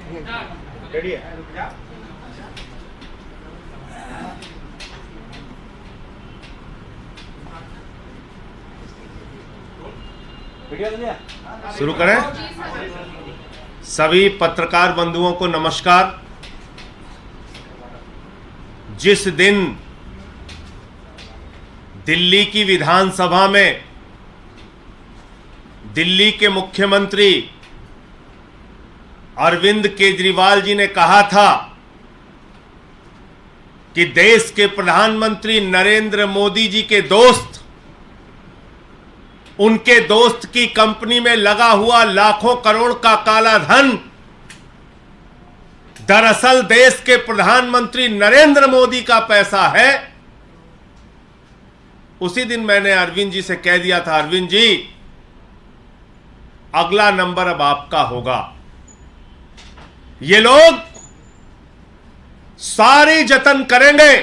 शुरू करें। सभी पत्रकार बंधुओं को नमस्कार। जिस दिन दिल्ली की विधानसभा में दिल्ली के मुख्यमंत्री अरविंद केजरीवाल जी ने कहा था कि देश के प्रधानमंत्री नरेंद्र मोदी जी के दोस्त, उनके दोस्त की कंपनी में लगा हुआ लाखों करोड़ का काला धन दरअसल देश के प्रधानमंत्री नरेंद्र मोदी का पैसा है, उसी दिन मैंने अरविंद जी से कह दिया था, अरविंद जी अगला नंबर अब आपका होगा। ये लोग सारे जतन करेंगे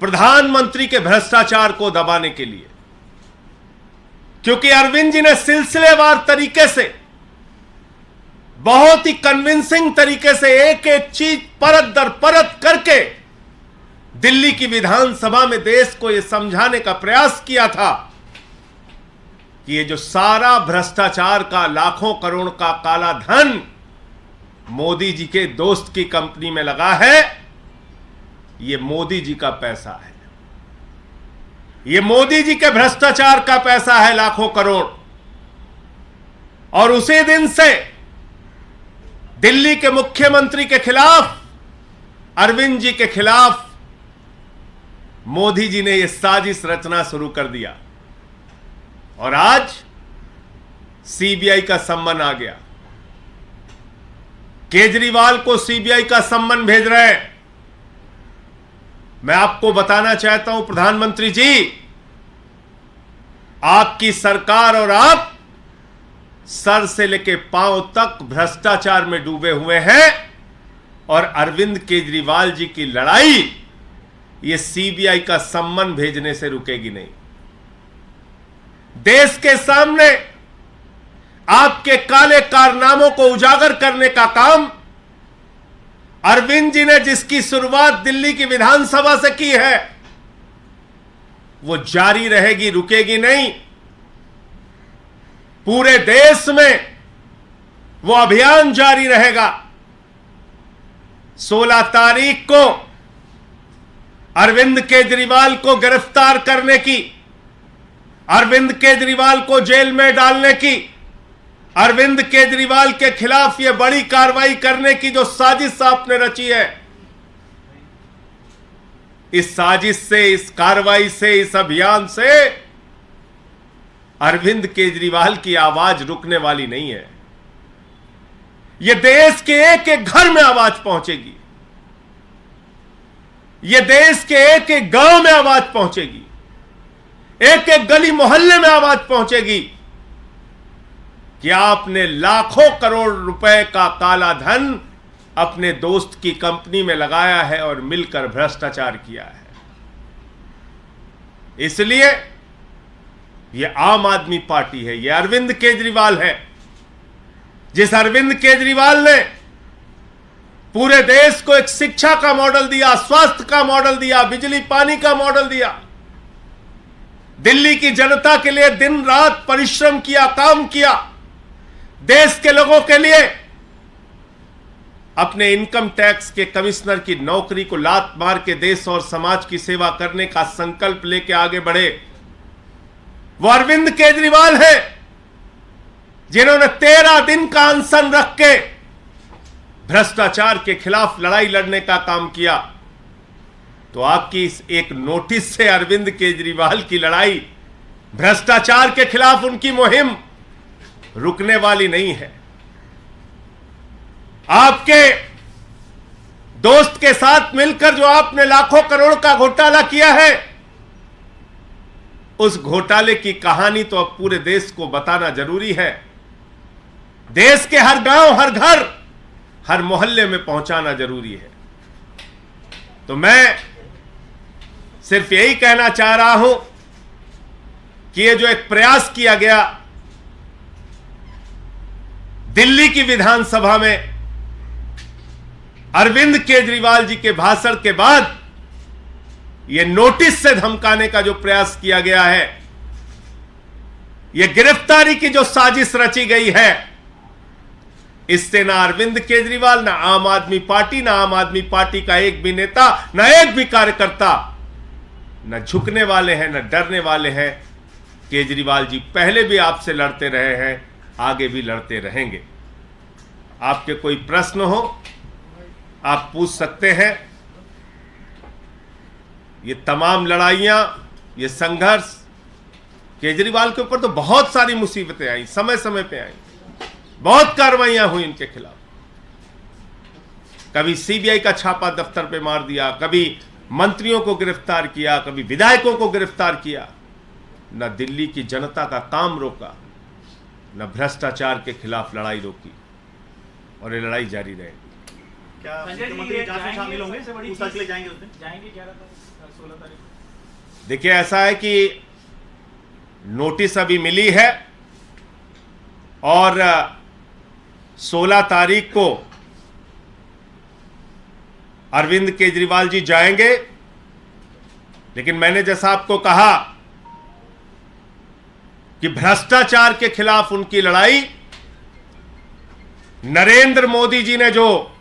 प्रधानमंत्री के भ्रष्टाचार को दबाने के लिए, क्योंकि अरविंद जी ने सिलसिलेवार तरीके से, बहुत ही कन्विंसिंग तरीके से एक एक चीज परत दर परत करके दिल्ली की विधानसभा में देश को यह समझाने का प्रयास किया था कि ये जो सारा भ्रष्टाचार का लाखों करोड़ का काला धन मोदी जी के दोस्त की कंपनी में लगा है, ये मोदी जी का पैसा है, ये मोदी जी के भ्रष्टाचार का पैसा है, लाखों करोड़। और उसी दिन से दिल्ली के मुख्यमंत्री के खिलाफ, अरविंद जी के खिलाफ मोदी जी ने यह साजिश रचना शुरू कर दिया और आज सीबीआई का सम्मन आ गया। केजरीवाल को सीबीआई का सम्मन भेज रहे हैं। मैं आपको बताना चाहता हूं प्रधानमंत्री जी, आपकी सरकार और आप सर से लेकर पांव तक भ्रष्टाचार में डूबे हुए हैं और अरविंद केजरीवाल जी की लड़ाई ये सीबीआई का सम्मन भेजने से रुकेगी नहीं। देश के सामने आपके काले कारनामों को उजागर करने का काम अरविंद जी ने जिसकी शुरुआत दिल्ली की विधानसभा से की है, वो जारी रहेगी, रुकेगी नहीं। पूरे देश में वो अभियान जारी रहेगा। 16 तारीख को अरविंद केजरीवाल को गिरफ्तार करने की, अरविंद केजरीवाल को जेल में डालने की, अरविंद केजरीवाल के खिलाफ यह बड़ी कार्रवाई करने की जो साजिश आपने रची है, इस साजिश से, इस कार्रवाई से, इस अभियान से अरविंद केजरीवाल की आवाज रुकने वाली नहीं है। यह देश के एक एक घर में आवाज पहुंचेगी, यह देश के एक एक गांव में आवाज पहुंचेगी, एक एक गली मोहल्ले में आवाज पहुंचेगी कि आपने लाखों करोड़ रुपए का काला धन अपने दोस्त की कंपनी में लगाया है और मिलकर भ्रष्टाचार किया है। इसलिए यह आम आदमी पार्टी है, यह अरविंद केजरीवाल है। जिस अरविंद केजरीवाल ने पूरे देश को एक शिक्षा का मॉडल दिया, स्वास्थ्य का मॉडल दिया, बिजली पानी का मॉडल दिया, दिल्ली की जनता के लिए दिन रात परिश्रम किया, काम किया, देश के लोगों के लिए अपने इनकम टैक्स के कमिश्नर की नौकरी को लात मार के देश और समाज की सेवा करने का संकल्प लेके आगे बढ़े, वो अरविंद केजरीवाल है जिन्होंने 13 दिन का अनशन रख के भ्रष्टाचार के खिलाफ लड़ाई लड़ने का काम किया। तो आपकी इस एक नोटिस से अरविंद केजरीवाल की लड़ाई, भ्रष्टाचार के खिलाफ उनकी मुहिम रुकने वाली नहीं है। आपके दोस्त के साथ मिलकर जो आपने लाखों करोड़ का घोटाला किया है, उस घोटाले की कहानी तो अब पूरे देश को बताना जरूरी है। देश के हर गांव, हर घर, हर मोहल्ले में पहुंचाना जरूरी है। तो मैं सिर्फ यही कहना चाह रहा हूं कि ये जो एक प्रयास किया गया दिल्ली की विधानसभा में अरविंद केजरीवाल जी के भाषण के बाद यह नोटिस से धमकाने का जो प्रयास किया गया है, यह गिरफ्तारी की जो साजिश रची गई है, इससे ना अरविंद केजरीवाल, ना आम आदमी पार्टी, ना आम आदमी पार्टी का एक भी नेता, ना एक भी कार्यकर्ता न झुकने वाले हैं, न डरने वाले हैं। केजरीवाल जी पहले भी आपसे लड़ते रहे हैं, आगे भी लड़ते रहेंगे। आपके कोई प्रश्न हो आप पूछ सकते हैं। ये तमाम लड़ाइयां, ये संघर्ष, केजरीवाल के ऊपर तो बहुत सारी मुसीबतें आई, समय समय पे आई, बहुत कार्रवाइयां हुई इनके खिलाफ। कभी सीबीआई का छापा दफ्तर पे मार दिया, कभी मंत्रियों को गिरफ्तार किया, कभी विधायकों को गिरफ्तार किया। न दिल्ली की जनता का काम रोका, न भ्रष्टाचार के खिलाफ लड़ाई रोकी, और ये लड़ाई जारी रहेगी। क्या मुख्यमंत्री जांच में शामिल होंगे? पूछताछ के लिए जाएंगे उस दिन? जाएंगे 16 तारीख को। देखिए, ऐसा है कि नोटिस अभी मिली है और 16 तारीख को अरविंद केजरीवाल जी जाएंगे। लेकिन मैंने जैसा आपको कहा कि भ्रष्टाचार के खिलाफ उनकी लड़ाई, नरेंद्र मोदी जी ने जो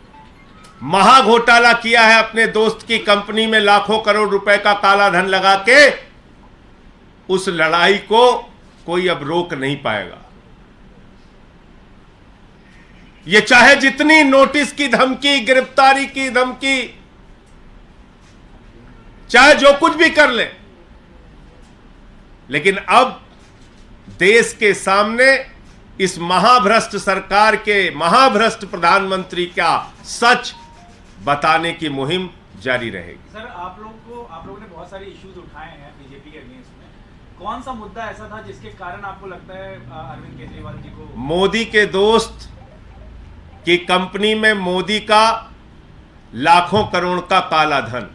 महाघोटाला किया है अपने दोस्त की कंपनी में लाखों करोड़ रुपए का काला धन लगा के, उस लड़ाई को कोई अब रोक नहीं पाएगा। ये चाहे जितनी नोटिस की धमकी, गिरफ्तारी की धमकी, चाहे जो कुछ भी कर ले, लेकिन अब देश के सामने इस महाभ्रष्ट सरकार के, महाभ्रष्ट प्रधानमंत्री का सच बताने की मुहिम जारी रहेगी। सर, आप लोगों ने बहुत सारे इश्यूज उठाए हैं बीजेपी के अगेंस्ट में। कौन सा मुद्दा ऐसा था जिसके कारण आपको लगता है अरविंद केजरीवाल जी को? मोदी के दोस्त की कंपनी में मोदी का लाखों करोड़ का काला धन,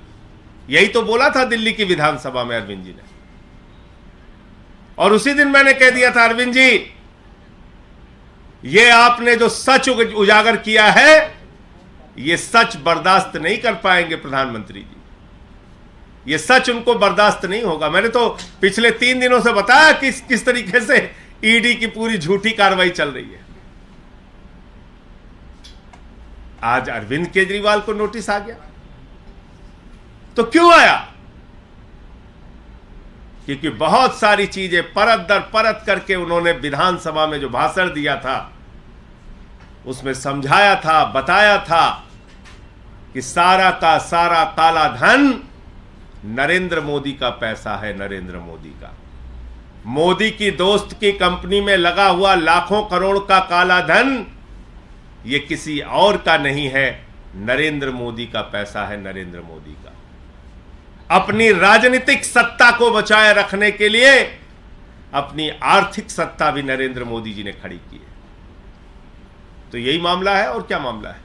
यही तो बोला था दिल्ली की विधानसभा में अरविंद जी ने। और उसी दिन मैंने कह दिया था, अरविंद जी, ये आपने जो सच उजागर किया है, ये सच बर्दाश्त नहीं कर पाएंगे प्रधानमंत्री जी। ये सच उनको बर्दाश्त नहीं होगा। मैंने तो पिछले 3 दिनों से बताया किस तरीके से ईडी की पूरी झूठी कार्रवाई चल रही है। आज अरविंद केजरीवाल को नोटिस आ गया, तो क्यों आया? क्योंकि बहुत सारी चीजें परत दर परत करके उन्होंने विधानसभा में जो भाषण दिया था, उसमें समझाया था, बताया था कि सारा का सारा काला धन नरेंद्र मोदी का पैसा है, नरेंद्र मोदी का। मोदी की दोस्त की कंपनी में लगा हुआ लाखों करोड़ का काला धन ये किसी और का नहीं है, नरेंद्र मोदी का पैसा है, नरेंद्र मोदी का। अपनी राजनीतिक सत्ता को बचाए रखने के लिए अपनी आर्थिक सत्ता भी नरेंद्र मोदी जी ने खड़ी की है। तो यही मामला है, और क्या मामला है?